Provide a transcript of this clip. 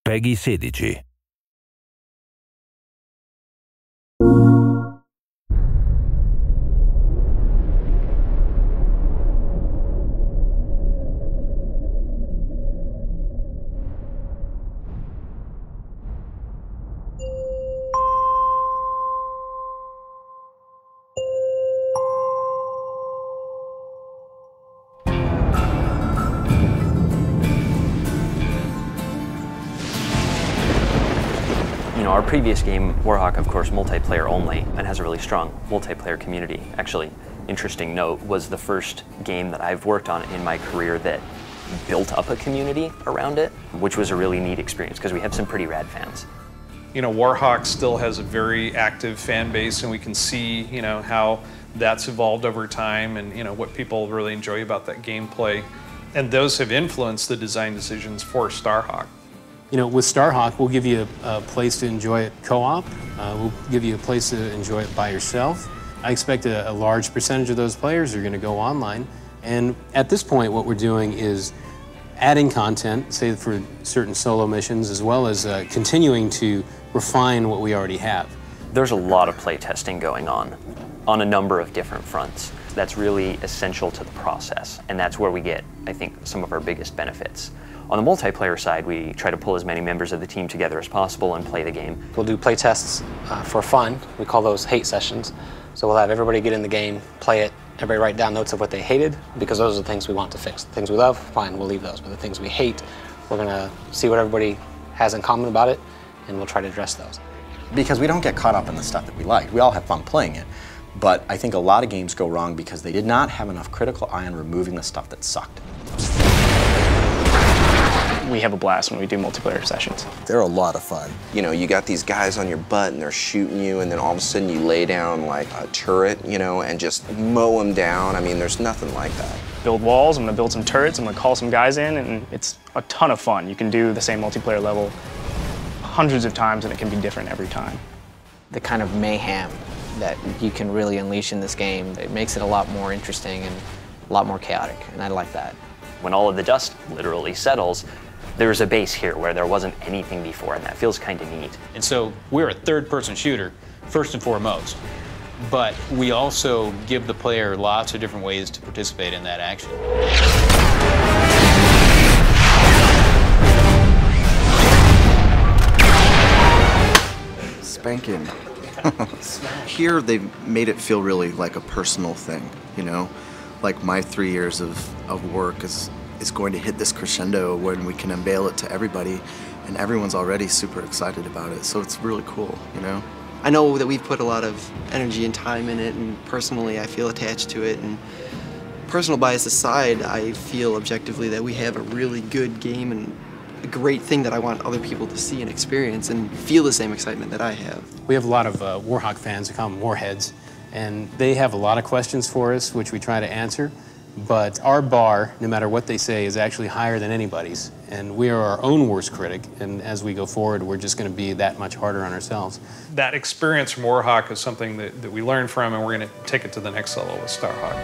PEGI 16. Our previous game, Warhawk, of course, multiplayer only, and has a really strong multiplayer community. Actually, interesting note, was the first game that I've worked on in my career that built up a community around it, which was a really neat experience because we have some pretty rad fans. Warhawk still has a very active fan base, and we can see, how that's evolved over time and, what people really enjoy about that gameplay. And those have influenced the design decisions for Starhawk. With Starhawk, we'll give you a place to enjoy it co-op. We'll give you a place to enjoy it by yourself. I expect a large percentage of those players are going to go online. And at this point, what we're doing is adding content, say for certain solo missions, as well as continuing to refine what we already have. There's a lot of play testing going on a number of different fronts. That's really essential to the process, and that's where we get, I think, some of our biggest benefits. On the multiplayer side, we try to pull as many members of the team together as possible and play the game. We'll do play tests for fun. We call those hate sessions. So we'll have everybody get in the game, play it, everybody write down notes of what they hated, because those are the things we want to fix. The things we love, fine, we'll leave those. But the things we hate, we're going to see what everybody has in common about it, and we'll try to address those. Because we don't get caught up in the stuff that we like. We all have fun playing it. But I think a lot of games go wrong because they did not have enough critical eye on removing the stuff that sucked. We have a blast when we do multiplayer sessions. They're a lot of fun. You got these guys on your butt and they're shooting you, and then all of a sudden you lay down like a turret, and just mow them down. I mean, there's nothing like that. Build walls, I'm gonna build some turrets, I'm gonna call some guys in, and it's a ton of fun. You can do the same multiplayer level hundreds of times and it can be different every time. The kind of mayhem that you can really unleash in this game, it makes it a lot more interesting and a lot more chaotic, and I like that. When all of the dust literally settles, there's a base here where there wasn't anything before, and that feels kind of neat. And so we're a third-person shooter, first and foremost, but we also give the player lots of different ways to participate in that action. Spanking. Here they've made it feel really like a personal thing, Like my 3 years of work is going to hit this crescendo when we can unveil it to everybody, and everyone's already super excited about it, so it's really cool, I know that we've put a lot of energy and time in it, and personally I feel attached to it, and personal bias aside, I feel objectively that we have a really good game and a great thing that I want other people to see and experience and feel the same excitement that I have. We have a lot of Warhawk fans who call them Warheads, and they have a lot of questions for us, which we try to answer. But our bar, no matter what they say, is actually higher than anybody's. And we are our own worst critic, and as we go forward, we're just going to be that much harder on ourselves. That experience from Warhawk is something that we learn from, and we're going to take it to the next level with Starhawk.